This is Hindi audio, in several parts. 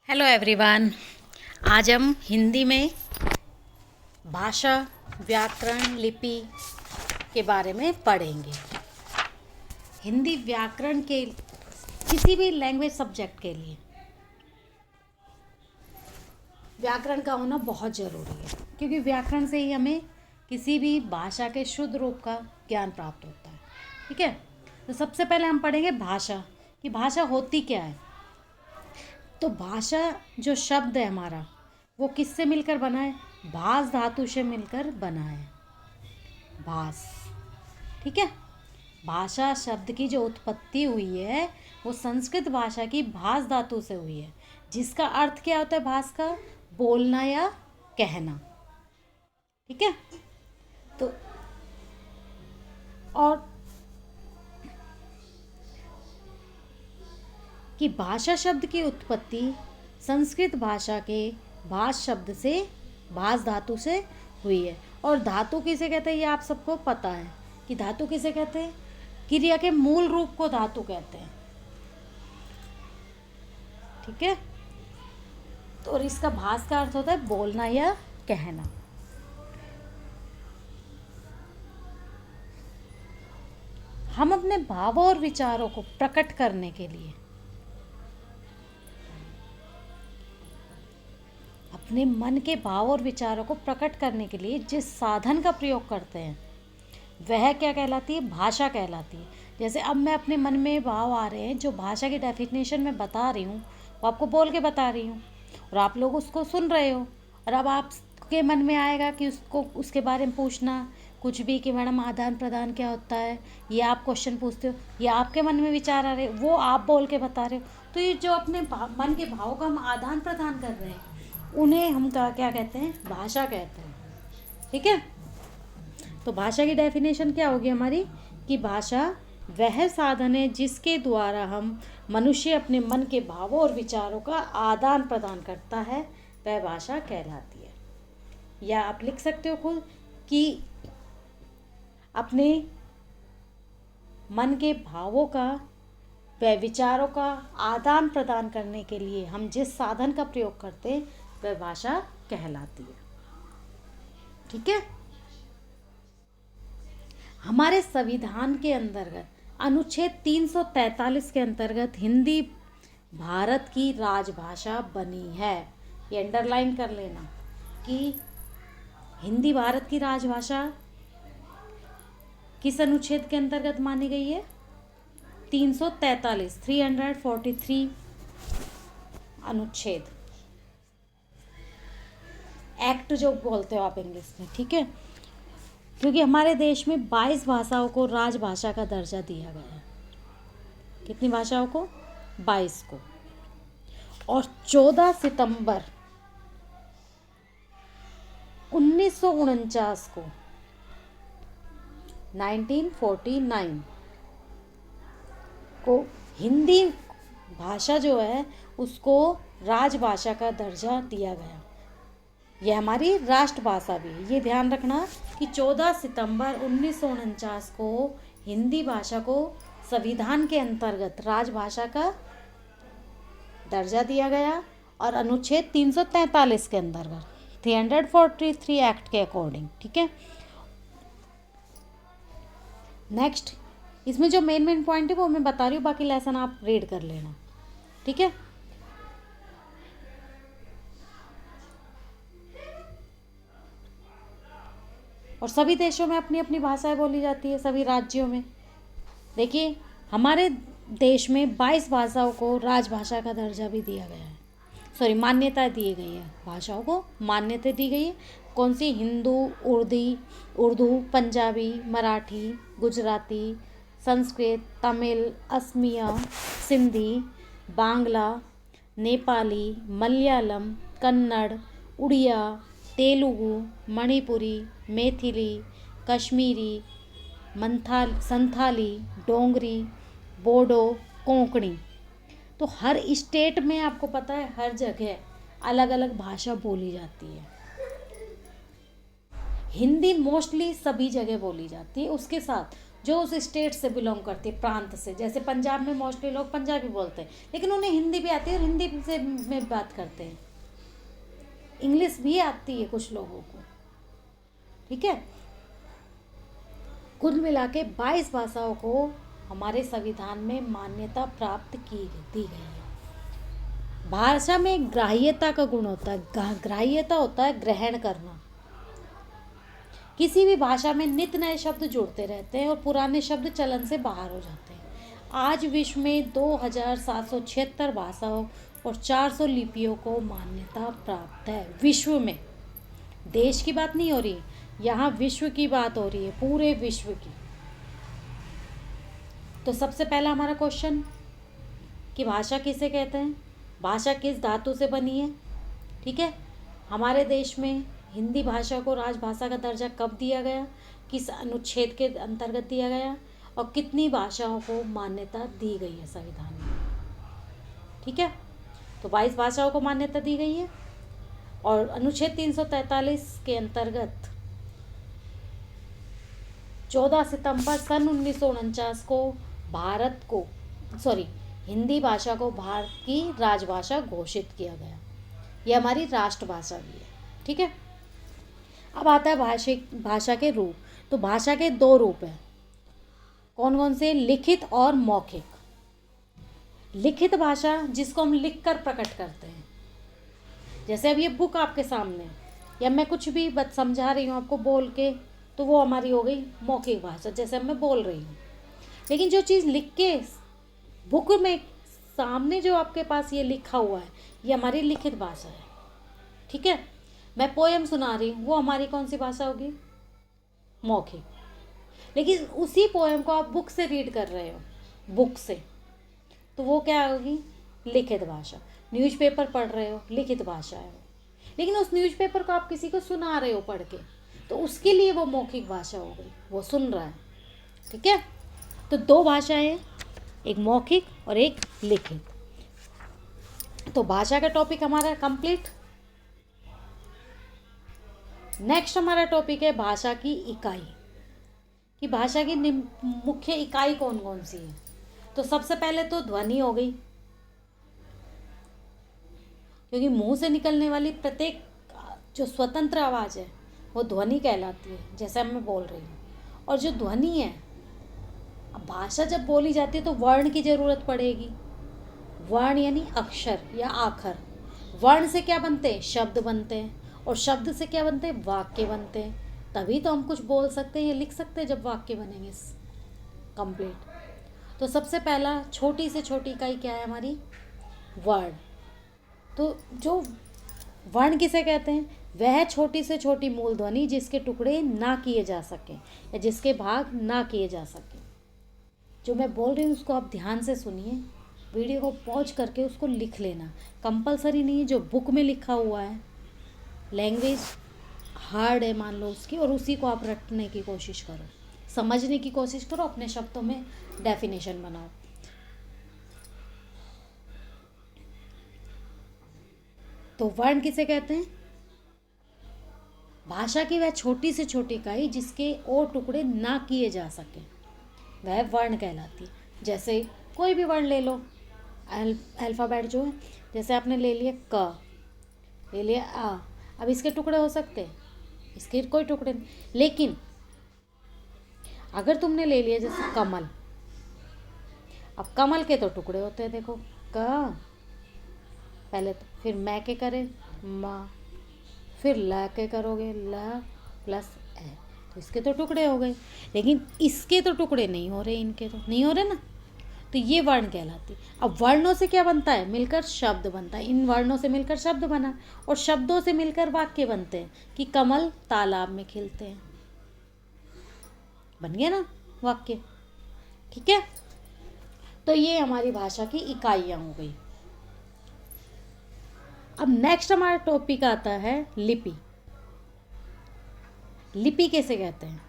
Hello everyone. आज हम हिंदी में भाषा, व्याकरण, लिपि के बारे में पढ़ेंगे। हिंदी व्याकरण के किसी भी लैंग्वेज सब्जेक्ट के लिए व्याकरण का होना बहुत ज़रूरी है, क्योंकि व्याकरण से ही हमें किसी भी भाषा के शुद्ध रूप का ज्ञान प्राप्त होता है। ठीक है, तो सबसे पहले हम पढ़ेंगे भाषा, कि भाषा होती क्या है। तो भाषा जो शब्द है हमारा, वो किससे मिलकर बना है? भास धातु से मिलकर बना है, भास। ठीक है, भाषा शब्द की जो उत्पत्ति हुई है वो संस्कृत भाषा की भास धातु से हुई है, जिसका अर्थ क्या होता है? भास का बोलना या कहना। ठीक है, तो और कि भाषा शब्द की उत्पत्ति संस्कृत भाषा के भास शब्द से, भास धातु से हुई है। और धातु किसे कहते हैं ये आप सबको पता है कि धातु किसे कहते हैं? क्रिया के मूल रूप को धातु कहते हैं। ठीक है, तो और इसका भास का अर्थ होता है बोलना या कहना। हम अपने भावों और विचारों को प्रकट करने के लिए अपने मन के भाव और विचारों को प्रकट करने के लिए जिस साधन का प्रयोग करते हैं वह क्या कहलाती है? भाषा कहलाती है। जैसे अब मैं अपने मन में भाव आ रहे हैं, जो भाषा की डेफिनेशन में बता रही हूँ वो आपको बोल के बता रही हूँ, और आप लोग उसको सुन रहे हो। और अब आपके मन में आएगा कि उसको उसके बारे में पूछना कुछ भी, कि मैडम आदान प्रदान क्या होता है, ये आप क्वेश्चन पूछते हो, ये आपके मन में विचार आ रहे, वो आप बोल के बता रहे हो। तो ये जो अपने मन के भावों का हम आदान प्रदान कर रहे हैं उन्हें हम क्या कहते हैं? भाषा कहते हैं। ठीक है, तो भाषा की डेफिनेशन क्या होगी हमारी? कि भाषा वह साधन है जिसके द्वारा हम मनुष्य अपने मन के भावों और विचारों का आदान प्रदान करता है, वह भाषा कहलाती है। या आप लिख सकते हो खुद कि अपने मन के भावों का व विचारों का आदान प्रदान करने के लिए हम जिस साधन का प्रयोग करते हैं वह भाषा कहलाती है। ठीक है, हमारे संविधान के अंतर्गत अनुच्छेद 343 के अंतर्गत हिंदी भारत की राजभाषा बनी है। ये अंडरलाइन कर लेना कि हिंदी भारत की राजभाषा किस अनुच्छेद के अंतर्गत मानी गई है? 343 अनुच्छेद, एक्ट जो बोलते हो आप इंग्लिश में। ठीक है, क्योंकि हमारे देश में 22 भाषाओं को राजभाषा का दर्जा दिया गया है। कितनी भाषाओं को? 22 को। और 14 सितंबर 1949 को 1949 को हिंदी भाषा जो है उसको राजभाषा का दर्जा दिया गया। यह हमारी राष्ट्रभाषा भी है। ये ध्यान रखना कि 14 सितंबर 1949 को हिंदी भाषा को संविधान के अंतर्गत राजभाषा का दर्जा दिया गया, और अनुच्छेद 343 के अंतर्गत 343 एक्ट के अकॉर्डिंग। ठीक है, नेक्स्ट इसमें जो मेन पॉइंट है वो मैं बता रही हूँ, बाकी लेसन आप रीड कर लेना। ठीक है, और सभी देशों में अपनी अपनी भाषाएं बोली जाती है, सभी राज्यों में। देखिए हमारे देश में 22 भाषाओं को राजभाषा का दर्जा भी दिया गया है, सॉरी मान्यता दी गई है। भाषाओं को मान्यता दी गई है। कौन सी? हिंदू, उर्दू, पंजाबी, मराठी, गुजराती, संस्कृत, तमिल, असमिया, सिंधी, बांग्ला, नेपाली, मलयालम, कन्नड़, उड़िया, तेलुगु, मणिपुरी, मैथिली, कश्मीरी, संथाली, डोंगरी, बोडो, कोंकणी। तो हर स्टेट में आपको पता है हर जगह अलग अलग भाषा बोली जाती है। हिंदी मोस्टली सभी जगह बोली जाती है, उसके साथ जो उस स्टेट से बिलोंग करती है, प्रांत से। जैसे पंजाब में मोस्टली लोग पंजाबी बोलते हैं, लेकिन उन्हें हिंदी भी आती है और हिंदी से में बात करते हैं। इंग्लिश भी आती है कुछ लोगों को, ठीक है। कुल मिला के 22 भाषाओं को हमारे संविधान में मान्यता प्राप्त दी गई है। भाषा में ग्राह्यता का गुण होता है। ग्राह्यता होता है ग्रहण करना। किसी भी भाषा में नित्य नए शब्द जुड़ते रहते हैं और पुराने शब्द चलन से बाहर हो जाते हैं। आज विश्व में 2776 भाषाओं और 400 लिपियों को मान्यता प्राप्त है। विश्व में, देश की बात नहीं हो रही, यहाँ विश्व की बात हो रही है, पूरे विश्व की। तो सबसे पहला हमारा क्वेश्चन कि भाषा किसे कहते हैं, भाषा किस धातु से बनी है, ठीक है। हमारे देश में हिंदी भाषा को राजभाषा का दर्जा कब दिया गया, किस अनुच्छेद के अंतर्गत दिया गया, और कितनी भाषाओं को मान्यता दी गई है संविधान में, ठीक है। तो 22 भाषाओं को मान्यता दी गई है और अनुच्छेद 343 के अंतर्गत 14 सितंबर सन 1949 को हिंदी भाषा को भारत की राजभाषा घोषित किया गया। यह हमारी राष्ट्रभाषा भी है, ठीक है। अब आता है भाषा के रूप। तो भाषा के 2 रूप हैं। कौन कौन से? लिखित और मौखिक। लिखित भाषा जिसको हम लिखकर प्रकट करते हैं, जैसे अब ये बुक आपके सामने है, या मैं कुछ भी समझा रही हूँ आपको बोल के, तो वो हमारी हो गई मौखिक भाषा, जैसे मैं बोल रही हूँ। लेकिन जो चीज़ लिख के बुक में सामने जो आपके पास ये लिखा हुआ है, ये हमारी लिखित भाषा है, ठीक है। मैं पोएम सुना रही हूँ, वो हमारी कौन सी भाषा होगी? मौखिक। लेकिन उसी पोएम को आप बुक से रीड कर रहे हो, बुक से, तो वो क्या होगी? लिखित भाषा। न्यूज़पेपर पढ़ रहे हो, लिखित भाषा है। लेकिन उस न्यूज़पेपर को आप किसी को सुना रहे हो पढ़ के, तो उसके लिए वो मौखिक भाषा हो गई, वो सुन रहा है, ठीक है। तो 2 भाषाएं, एक मौखिक और एक लिखित। तो भाषा का टॉपिक हमारा कंप्लीट। नेक्स्ट हमारा टॉपिक है भाषा की इकाई, कि भाषा की मुख्य इकाई कौन कौन सी है। तो सबसे पहले तो ध्वनि हो गई, क्योंकि मुंह से निकलने वाली प्रत्येक जो स्वतंत्र आवाज़ है वो ध्वनि कहलाती है, जैसे अब मैं बोल रही हूँ। और जो ध्वनि है, अब भाषा जब बोली जाती है तो वर्ण की ज़रूरत पड़ेगी। वर्ण यानी अक्षर या आखर। वर्ण से क्या बनते हैं? शब्द बनते हैं, और शब्द से क्या बनते हैं? वाक्य बनते हैं। तभी तो हम कुछ बोल सकते हैं या लिख सकते हैं, जब वाक्य बनेंगे कंप्लीट। तो सबसे पहला छोटी से छोटी इकाई क्या है हमारी? वर्ण। तो जो वर्ण किसे कहते हैं? वह छोटी से छोटी मूल ध्वनि जिसके टुकड़े ना किए जा सकें या जिसके भाग ना किए जा सकें। जो मैं बोल रही हूँ उसको आप ध्यान से सुनिए, वीडियो को पॉज करके उसको लिख लेना। कंपलसरी नहीं है, जो बुक में लिखा हुआ है, लैंग्वेज हार्ड है मान लो उसकी, और उसी को आप रटने की कोशिश करो, समझने की कोशिश करो, अपने शब्दों में डेफिनेशन बनाओ। तो वर्ण किसे कहते हैं? भाषा की वह छोटी से छोटी इकाई जिसके और टुकड़े ना किए जा सके, वह वर्ण कहलाती है। जैसे कोई भी वर्ण ले लो, अल्फ़ाबेट जो है, जैसे आपने ले लिया क, ले लिया आ, अब इसके टुकड़े हो सकते हैं? इसके कोई टुकड़े नहीं। लेकिन अगर तुमने ले लिया जैसे कमल, अब कमल के तो टुकड़े होते हैं, देखो क पहले, तो फिर मैं के करे माँ, फिर ल के करोगे ल प्लस ए, तो इसके तो टुकड़े हो गए। लेकिन इसके तो टुकड़े नहीं हो रहे, इनके तो नहीं हो रहे ना, तो ये वर्ण कहलाती। अब वर्णों से क्या बनता है? मिलकर शब्द बनता है। इन वर्णों से मिलकर शब्द बना, और शब्दों से मिलकर वाक्य बनते हैं कि कमल तालाब में खिलते हैं, बन गया ना वाक्य, ठीक है। तो ये हमारी भाषा की इकाइयाँ हो गई। अब नेक्स्ट हमारा टॉपिक आता है लिपि। लिपि कैसे कहते हैं?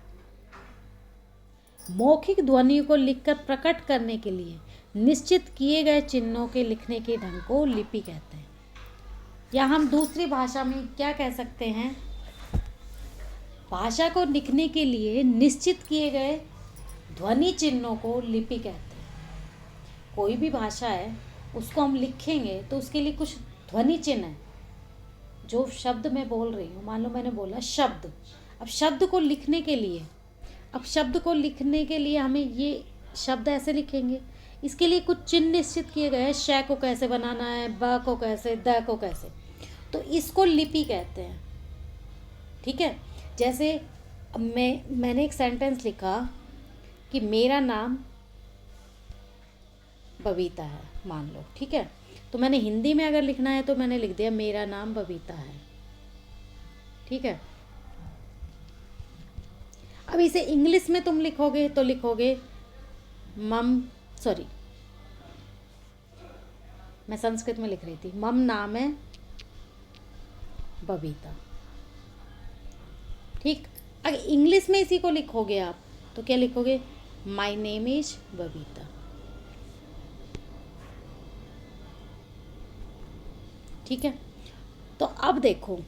मौखिक ध्वनियों को लिखकर प्रकट करने के लिए निश्चित किए गए चिन्हों के लिखने के ढंग को लिपि कहते हैं। या हम दूसरी भाषा में क्या कह सकते हैं? भाषा को लिखने के लिए निश्चित किए गए ध्वनि चिन्हों को लिपि कहते हैं। कोई भी भाषा है उसको हम लिखेंगे तो उसके लिए कुछ ध्वनि चिन्ह है। जो शब्द मैं बोल रही हूँ, मान लो मैंने बोला शब्द, अब शब्द को लिखने के लिए हमें ये शब्द ऐसे लिखेंगे। इसके लिए कुछ चिन्ह निश्चित किए गए हैं, श को कैसे बनाना है, ब को कैसे, द को कैसे, तो इसको लिपि कहते हैं। ठीक है। जैसे मैंने एक सेंटेंस लिखा कि मेरा नाम बबीता है, मान लो। ठीक है। तो मैंने हिंदी में अगर लिखना है तो मैंने लिख दिया मेरा नाम बबीता है। ठीक है। अब इसे इंग्लिश में तुम लिखोगे तो लिखोगे मैं संस्कृत में लिख रही थी, मम नाम है बबीता। ठीक। अगर इंग्लिश में इसी को लिखोगे आप तो क्या लिखोगे, माई नेम इज बबीता। ठीक है। तो अब देखो,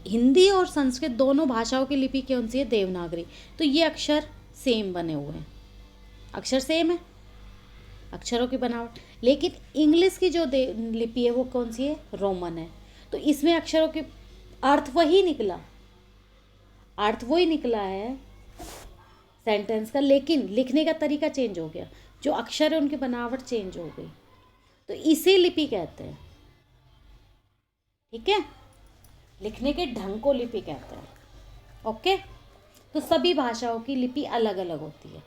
हिंदी और संस्कृत दोनों भाषाओं की लिपि कौन सी है, देवनागरी। तो ये अक्षर सेम बने हुए हैं, अक्षर सेम है, अक्षरों की बनावट। लेकिन इंग्लिश की जो लिपि है वो कौन सी है, रोमन है। तो इसमें अक्षरों के अर्थ वही निकला है सेंटेंस का, लेकिन लिखने का तरीका चेंज हो गया। जो अक्षर है उनकी बनावट चेंज हो गई, तो इसे लिपि कहते हैं। ठीक है। लिखने के ढंग को लिपि कहते हैं। ओके। तो सभी भाषाओं की लिपि अलग अलग होती है।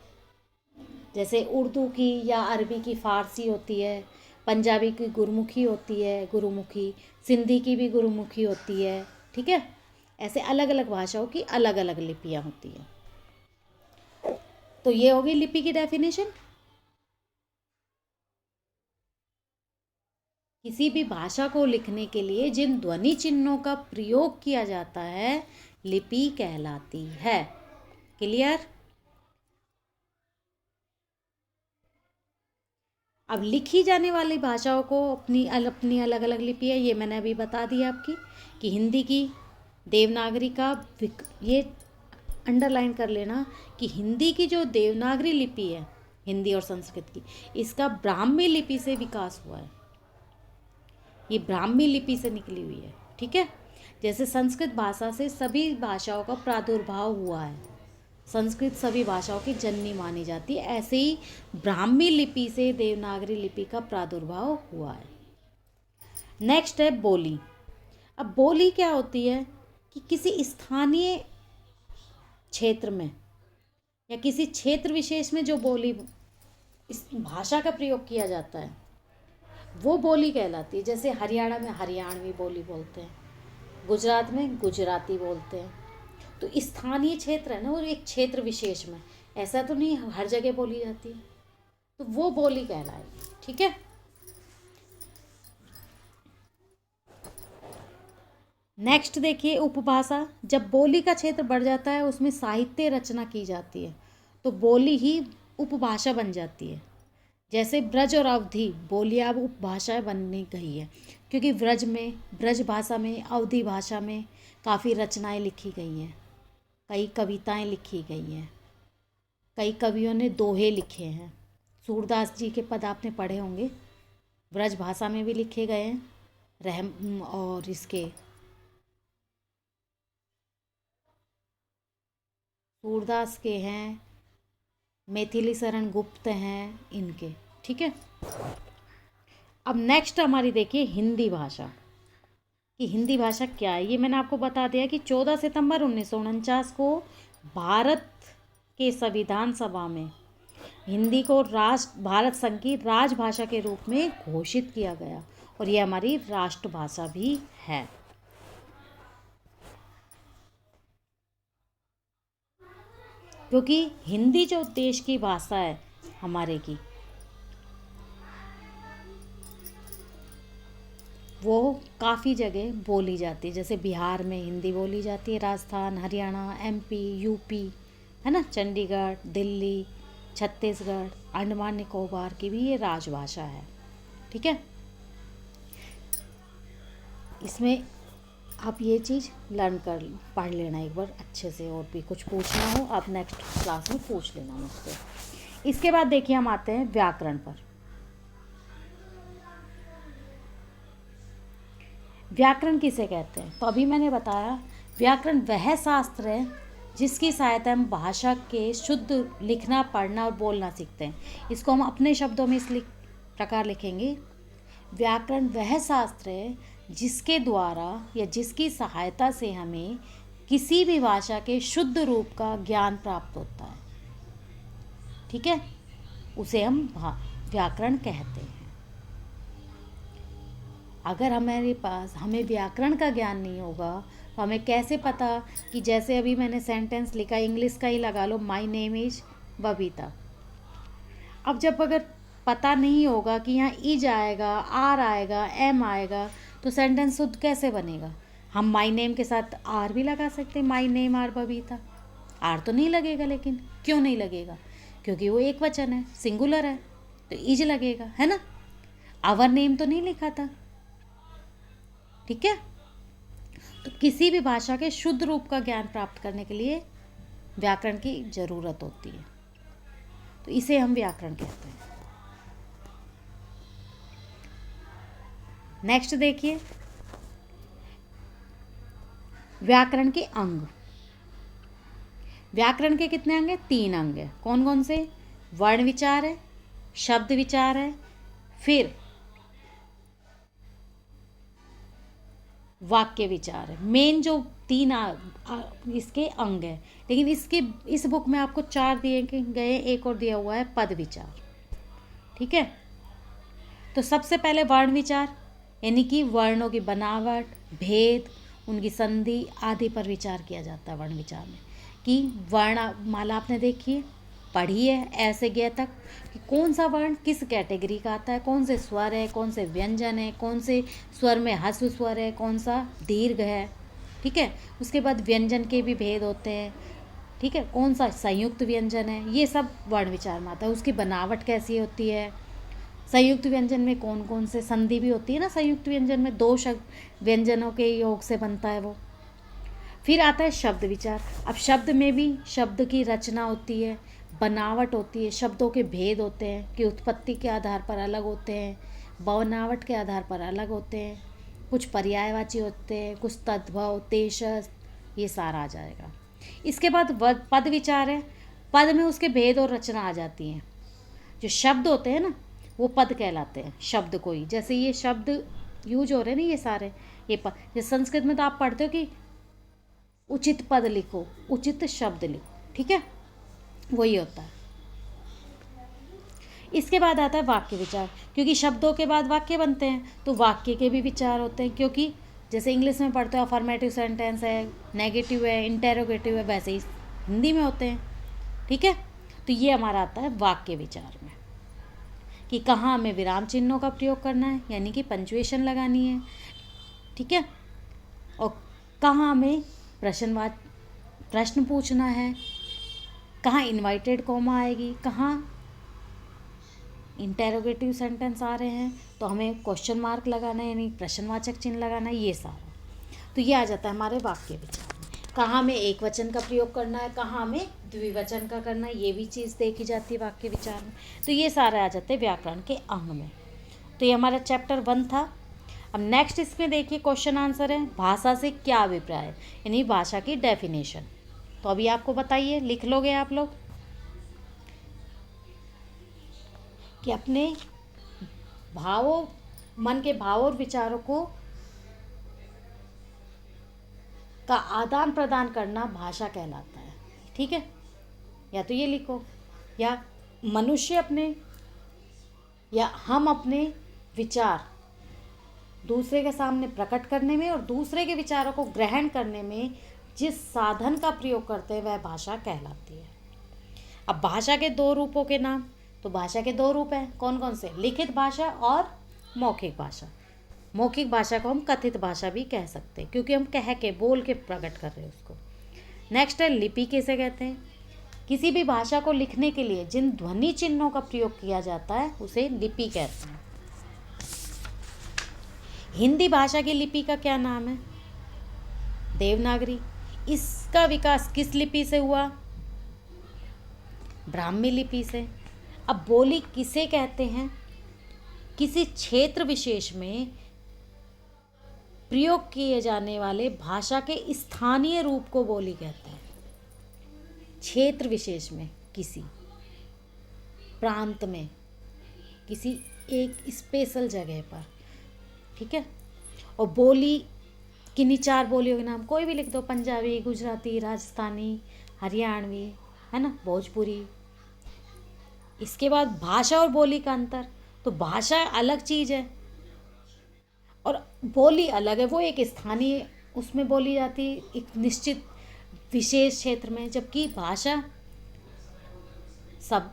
जैसे उर्दू की या अरबी की फारसी होती है, पंजाबी की गुरमुखी होती है, गुरुमुखी, सिंधी की भी गुरुमुखी होती है। ठीक है। ऐसे अलग अलग भाषाओं की अलग अलग लिपियाँ होती हैं। तो ये होगी लिपि की डेफिनेशन। किसी भी भाषा को लिखने के लिए जिन ध्वनि चिन्हों का प्रयोग किया जाता है लिपि कहलाती है। क्लियर। अब लिखी जाने वाली भाषाओं को अपनी अलग अलग लिपि है, ये मैंने अभी बता दिया आपकी कि हिंदी की देवनागरी का ये अंडरलाइन कर लेना कि हिंदी की जो देवनागरी लिपि है, हिंदी और संस्कृत की, इसका ब्राह्मी लिपि से विकास हुआ है। ये ब्राह्मी लिपि से निकली हुई है। ठीक है। जैसे संस्कृत भाषा से सभी भाषाओं का प्रादुर्भाव हुआ है, संस्कृत सभी भाषाओं की जननी मानी जाती है, ऐसे ही ब्राह्मी लिपि से देवनागरी लिपि का प्रादुर्भाव हुआ है। नेक्स्ट है बोली। अब बोली क्या होती है कि किसी स्थानीय क्षेत्र में या किसी क्षेत्र विशेष में जो बोली, इस भाषा का प्रयोग किया जाता है वो बोली कहलाती है। जैसे हरियाणा में हरियाणवी बोली बोलते हैं, गुजरात में गुजराती बोलते हैं। तो स्थानीय क्षेत्र है ना, वो एक क्षेत्र विशेष में, ऐसा तो नहीं हर जगह बोली जाती है, तो वो बोली कहलाएगी। ठीक है। नेक्स्ट देखिए उपभाषा। जब बोली का क्षेत्र बढ़ जाता है उसमें साहित्य रचना की जाती है तो बोली ही उपभाषा बन जाती है। जैसे ब्रज और अवधी बोलियां अब उपभाषाएं बनने गई है, क्योंकि ब्रज भाषा में, अवधी भाषा में काफ़ी रचनाएं लिखी गई हैं, कई कविताएं लिखी गई हैं, कई कवियों ने दोहे लिखे हैं। सूरदास जी के पद आपने पढ़े होंगे, ब्रज भाषा में भी लिखे गए हैं। और इसके सूरदास के हैं, मैथिली शरण गुप्त हैं इनके। ठीक है। अब नेक्स्ट हमारी देखिए हिंदी भाषा कि हिंदी भाषा क्या है। ये मैंने आपको बता दिया कि 14 सितंबर 1949 को भारत के संविधान सभा में हिंदी को भारत संघ की राजभाषा के रूप में घोषित किया गया और ये हमारी राष्ट्रभाषा भी है। क्योंकि हिंदी जो देश की भाषा है हमारे की, वो काफ़ी जगह बोली जाती है। जैसे बिहार में हिंदी बोली जाती है, राजस्थान, हरियाणा, एमपी, यूपी, है ना, चंडीगढ़, दिल्ली, छत्तीसगढ़, अंडमान निकोबार की भी ये राजभाषा है। ठीक है। इसमें आप ये चीज़ लर्न कर पढ़ लेना एक बार अच्छे से, और भी कुछ पूछना हो आप नेक्स्ट क्लास में पूछ लेना मुझसे। इसके बाद देखिए हम आते हैं व्याकरण पर। व्याकरण किसे कहते हैं? तो अभी मैंने बताया व्याकरण वह शास्त्र है जिसकी सहायता हम भाषा के शुद्ध लिखना, पढ़ना और बोलना सीखते हैं। इसको हम अपने शब्दों में इस प्रकार लिखेंगे, व्याकरण वह शास्त्र है जिसके द्वारा या जिसकी सहायता से हमें किसी भी भाषा के शुद्ध रूप का ज्ञान प्राप्त होता है। ठीक है, उसे हम व्याकरण कहते हैं। अगर हमें व्याकरण का ज्ञान नहीं होगा तो हमें कैसे पता कि, जैसे अभी मैंने सेंटेंस लिखा, इंग्लिश का ही लगा लो, माई नेम इज बबीता। अब जब अगर पता नहीं होगा कि यहाँ इज आएगा, आर आएगा, एम आएगा, तो सेंटेंस शुद्ध कैसे बनेगा? हम माई नेम के साथ आर भी लगा सकते हैं, my name are Babita. Are तो नहीं लगेगा, लेकिन क्यों नहीं लगेगा? क्योंकि वो एक वचन है, सिंगुलर है, तो इज लगेगा, है ना। आवर नेम तो नहीं लिखा था। ठीक है, तो किसी भी भाषा के शुद्ध रूप का ज्ञान प्राप्त करने के लिए व्याकरण की जरूरत होती है, तो इसे हम व्याकरण कहते हैं। नेक्स्ट देखिए, व्याकरण के अंग। व्याकरण के कितने अंग हैं? 3 अंग हैं। कौन कौन से? वर्ण विचार है, शब्द विचार है, फिर वाक्य विचार है। मेन जो 3 इसके अंग है, लेकिन इस बुक में आपको 4 दिए गए, एक और दिया हुआ है पद विचार। ठीक है, तो सबसे पहले वर्ण विचार, यानी कि वर्णों की बनावट, भेद, उनकी संधि आदि पर विचार किया जाता है वर्ण विचार में। कि वर्ण माला आपने देखी है, पढ़ी है ऐसे गए तक, कि कौन सा वर्ण किस कैटेगरी का आता है, कौन से स्वर है, कौन से व्यंजन है, कौन से स्वर में ह्रस्व स्वर है, कौन सा दीर्घ है। ठीक है, उसके बाद व्यंजन के भी भेद होते हैं। ठीक है, कौन सा संयुक्त व्यंजन है, ये सब वर्ण विचार में आता है। उसकी बनावट कैसी होती है, संयुक्त व्यंजन में कौन कौन से संधि भी होती है ना, संयुक्त व्यंजन में 2 शब्द व्यंजनों के योग से बनता है वो। फिर आता है शब्द विचार। अब शब्द में भी शब्द की रचना होती है, बनावट होती है, शब्दों के भेद होते हैं कि उत्पत्ति के आधार पर अलग होते हैं, बनावट के आधार पर अलग होते हैं, कुछ पर्यायवाची होते हैं, कुछ तद्भव, तेशस, ये सारा आ जाएगा। इसके बाद पद विचार है। पद में उसके भेद और रचना आ जाती हैं। जो शब्द होते हैं ना, वो पद कहलाते हैं शब्द को ही। जैसे ये शब्द यूज हो रहे हैं ना, ये सारे ये पद। जैसे संस्कृत में तो आप पढ़ते हो कि उचित पद लिखो, उचित शब्द लिखो। ठीक है, वही होता है। इसके बाद आता है वाक्य विचार, क्योंकि शब्दों के बाद वाक्य बनते हैं, तो वाक्य के भी विचार होते हैं। क्योंकि जैसे इंग्लिश में पढ़ते हो अफर्मेटिव सेंटेंस है, नेगेटिव है, इंटेरोगेटिव है, वैसे ही हिंदी में होते हैं। ठीक है, तो ये हमारा आता है वाक्य विचार में, कि कहाँ हमें विराम चिन्हों का प्रयोग करना है, यानी कि पंक्चुएशन लगानी है। ठीक है, और कहाँ हमें प्रश्न पूछना है, कहाँ इन्वाइटेड कॉमा आएगी, कहाँ इंटेरोगेटिव सेंटेंस आ रहे हैं तो हमें क्वेश्चन मार्क लगाना है, यानी प्रश्नवाचक चिन्ह लगाना है, ये सारा। तो ये आ जाता है हमारे वाक्य विचार में। कहाँ हमें एक वचन का प्रयोग करना है, कहाँ हमें द्विवचन का करना है, ये भी चीज़ देखी जाती है वाक्य विचार में। तो ये सारे आ जाते हैं व्याकरण के अंग में। तो ये हमारा चैप्टर 1 था। अब नेक्स्ट इसमें देखिए क्वेश्चन आंसर है, भाषा से क्या अभिप्राय है, यानी भाषा की डेफिनेशन। तो अभी आपको बताइए, लिख लोगे आप लोग कि अपने भावों, मन के भाव और विचारों को का आदान प्रदान करना भाषा कहलाता है। ठीक है, या तो ये लिखो, या मनुष्य अपने या हम अपने विचार दूसरे के सामने प्रकट करने में और दूसरे के विचारों को ग्रहण करने में जिस साधन का प्रयोग करते हैं वह भाषा कहलाती है। अब भाषा के 2 रूपों के नाम, तो भाषा के 2 रूप हैं, कौन कौन से? लिखित भाषा और मौखिक भाषा। मौखिक भाषा को हम कथित भाषा भी कह सकते हैं, क्योंकि हम कह के बोल के प्रकट कर रहे हैं उसको। नेक्स्ट है लिपि, किसे कहते हैं? किसी भी भाषा को लिखने के लिए जिन ध्वनि चिन्हों का प्रयोग किया जाता है उसे लिपि कहते हैं। हिंदी भाषा की लिपि का क्या नाम है? देवनागरी। इसका विकास किस लिपि से हुआ? ब्राह्मी लिपि से। अब बोली किसे कहते हैं? किसी क्षेत्र विशेष में प्रयोग किए जाने वाले भाषा के स्थानीय रूप को बोली कहते हैं। क्षेत्र विशेष में, किसी प्रांत में, किसी एक स्पेशल जगह पर, ठीक है। और बोली, किन्हीं 4 बोलियों के नाम कोई भी लिख दो, पंजाबी, गुजराती, राजस्थानी, हरियाणवी, है ना, भोजपुरी। इसके बाद भाषा और बोली का अंतर। तो भाषा अलग चीज़ है और बोली अलग है, वो एक स्थानीय उसमें बोली जाती है एक निश्चित विशेष क्षेत्र में, जबकि भाषा सब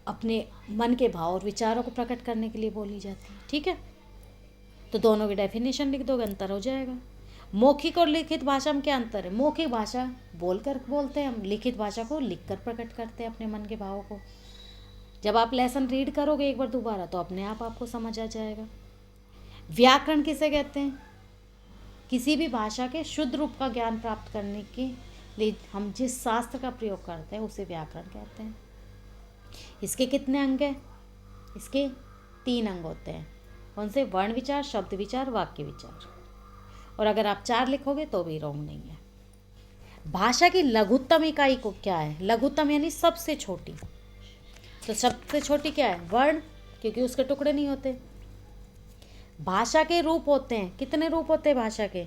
अपने मन के भाव और विचारों को प्रकट करने के लिए बोली जाती है, ठीक है। तो दोनों की डेफिनेशन लिख दोगे, अंतर हो जाएगा। मौखिक और लिखित भाषा में क्या अंतर है? मौखिक भाषा बोलकर बोलते हैं हम, लिखित भाषा को लिखकर प्रकट करते हैं अपने मन के भावों को। जब आप लेसन रीड करोगे एक बार दोबारा तो अपने आप आपको समझ आ जाएगा। व्याकरण किसे कहते हैं? किसी भी भाषा के शुद्ध रूप का ज्ञान प्राप्त करने के लिए हम जिस शास्त्र का प्रयोग करते हैं उसे व्याकरण कहते हैं। इसके कितने अंग हैं? इसके 3 अंग होते हैं। कौन से? वर्ण विचार, शब्द विचार, वाक्य विचार। और अगर आप 4 लिखोगे तो भी रॉन्ग नहीं है। भाषा की लघुत्तम इकाई को क्या है? लघुत्तम यानी सबसे छोटी। तो सबसे छोटी क्या है? वर्ण, क्योंकि उसके टुकड़े नहीं होते। भाषा के रूप होते हैं, कितने रूप होते हैं भाषा के?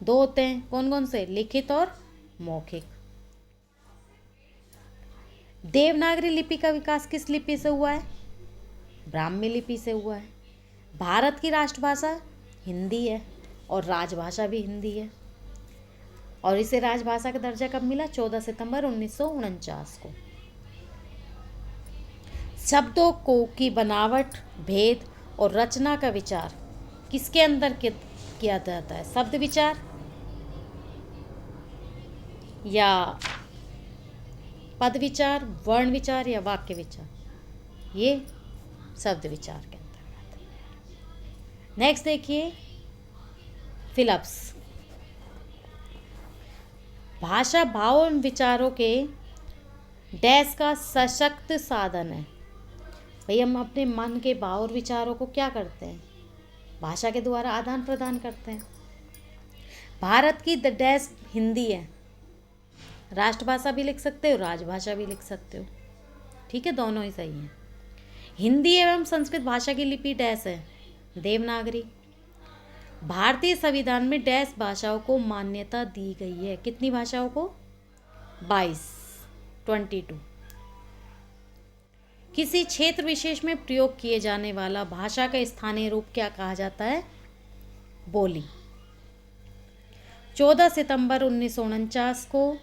2 होते हैं। कौन कौन से? लिखित और मौखिक। देवनागरी लिपि का विकास किस लिपि से हुआ है? ब्राह्मी लिपि से हुआ है। भारत की राष्ट्रभाषा हिंदी है और राजभाषा भी हिंदी है। और इसे राजभाषा का दर्जा कब मिला? 14 सितंबर 1949 को। शब्दों को की बनावट, भेद और रचना का विचार किसके अंदर किया जाता है? शब्द विचार या पद विचार, वर्ण विचार या वाक्य विचार? ये शब्द विचार के अंतर्गत है। नेक्स्ट देखिए फिलअप्स। भाषा भाव और विचारों के डैश का सशक्त साधन है। भाई हम अपने मन के भाव और विचारों को क्या करते हैं? भाषा के द्वारा आदान प्रदान करते हैं। भारत की द डैश हिंदी है। राष्ट्रभाषा भी लिख सकते हो, राजभाषा भी लिख सकते हो, ठीक है, दोनों ही सही हैं। हिंदी एवं संस्कृत भाषा की लिपि डैश है? देवनागरी। भारतीय संविधान में डैश भाषाओं को मान्यता दी गई है? कितनी भाषाओं को? 22। किसी क्षेत्र विशेष में प्रयोग किए जाने वाला भाषा का स्थानीय रूप क्या कहा जाता है? बोली। 14 सितंबर 1949 को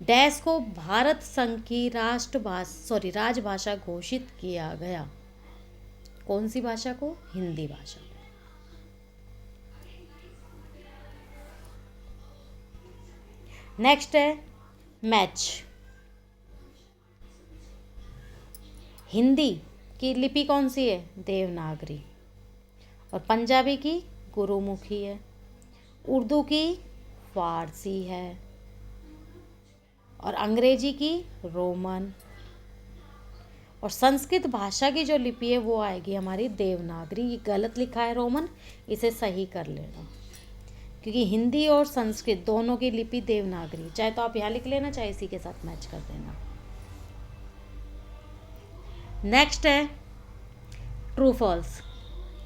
डैश को भारत संघ की राजभाषा घोषित किया गया। कौन सी भाषा को? हिंदी भाषा। नेक्स्ट है मैच। हिंदी की लिपि कौन सी है? देवनागरी। और पंजाबी की गुरुमुखी है। उर्दू की फारसी है। और अंग्रेजी की रोमन। और संस्कृत भाषा की जो लिपि है वो आएगी हमारी देवनागरी। ये गलत लिखा है रोमन, इसे सही कर लेना, क्योंकि हिंदी और संस्कृत दोनों की लिपि देवनागरी। चाहे तो आप यहाँ लिख लेना, चाहे इसी के साथ मैच कर देना। नेक्स्ट है ट्रू फॉल्स।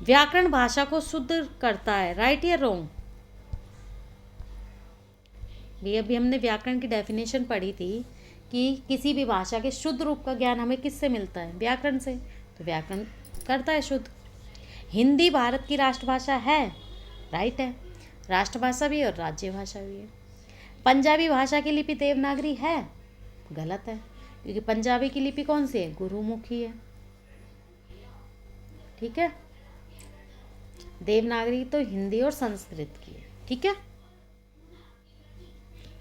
व्याकरण भाषा को शुद्ध करता है, राइट या रॉन्ग? भी अभी हमने व्याकरण की डेफिनेशन पढ़ी थी कि किसी भी भाषा के शुद्ध रूप का ज्ञान हमें किससे मिलता है? व्याकरण से। तो व्याकरण करता है शुद्ध। हिंदी भारत की राष्ट्रभाषा है, राइट है, राष्ट्रभाषा भी और राज्य भाषा भी है। पंजाबी भाषा की लिपि देवनागरी है, गलत है, क्योंकि पंजाबी की लिपि कौन सी है? गुरुमुखी है, ठीक है। देवनागरी तो हिंदी और संस्कृत की है, ठीक है।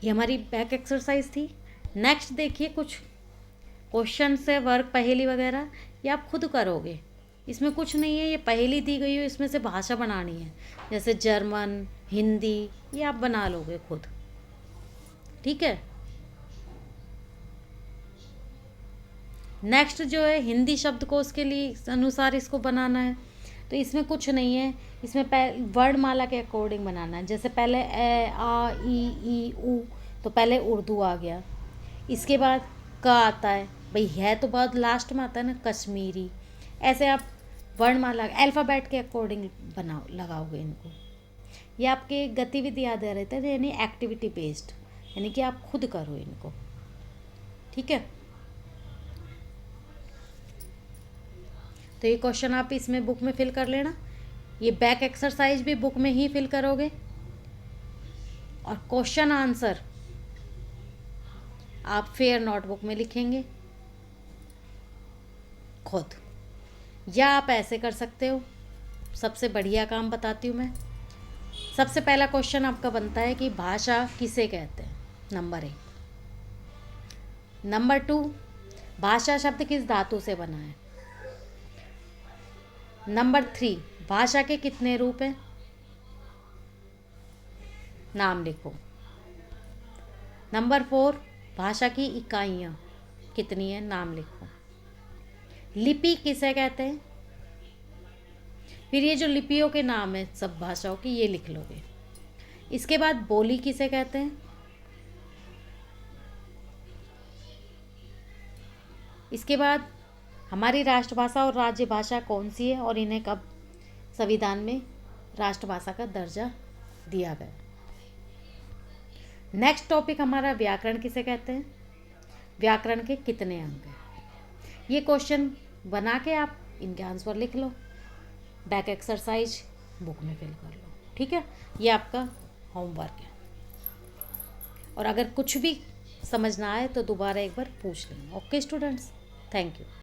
ये हमारी बैक एक्सरसाइज थी। नेक्स्ट देखिए कुछ क्वेश्चन से वर्क, पहेली वगैरह, ये आप खुद करोगे, इसमें कुछ नहीं है, ये पहेली दी गई हो, इसमें से भाषा बनानी है, जैसे जर्मन, हिंदी, ये आप बना लोगे खुद। ठीक है। नेक्स्ट जो है हिंदी शब्दकोश के लिए अनुसार इसको बनाना है। तो इसमें कुछ नहीं है, इसमें वर्णमाला के अकॉर्डिंग बनाना है। जैसे पहले ए आ ई उ, तो पहले उर्दू आ गया, इसके बाद क आता है, भाई है तो बहुत लास्ट में आता है ना, कश्मीरी। ऐसे आप वर्णमाला अल्फ़ाबेट के अकॉर्डिंग बनाओ, लगाओगे इनको। ये आपके गतिविधि आधारित रहता है, यानी एक्टिविटी बेस्ड, यानी कि आप खुद करो इनको। ठीक है। तो ये क्वेश्चन आप इसमें बुक में फिल कर लेना। ये बैक एक्सरसाइज भी बुक में ही फिल करोगे, और क्वेश्चन आंसर आप फेयर नोटबुक में लिखेंगे खुद, या आप ऐसे कर सकते हो। सबसे बढ़िया काम बताती हूँ मैं। सबसे पहला क्वेश्चन आपका बनता है कि भाषा किसे कहते हैं, नंबर 1। नंबर 2, भाषा शब्द किस धातु से बना है। नंबर 3, भाषा के कितने रूप हैं, नाम लिखो। नंबर 4, भाषा की इकाइयाँ कितनी हैं, नाम लिखो। लिपि किसे कहते हैं, फिर ये जो लिपियों के नाम है सब भाषाओं की, ये लिख लोगे। इसके बाद बोली किसे कहते हैं, इसके बाद हमारी राष्ट्रभाषा और राज्य भाषा कौन सी है और इन्हें कब संविधान में राष्ट्रभाषा का दर्जा दिया गया। नेक्स्ट टॉपिक हमारा व्याकरण किसे कहते हैं, व्याकरण के कितने अंग हैं। ये क्वेश्चन बना के आप इनके आंसर लिख लो, बैक एक्सरसाइज बुक में फिल कर लो। ठीक है, ये आपका होमवर्क है। और अगर कुछ भी समझ ना आए तो दोबारा एक बार पूछ लेना। Okay students, thank you.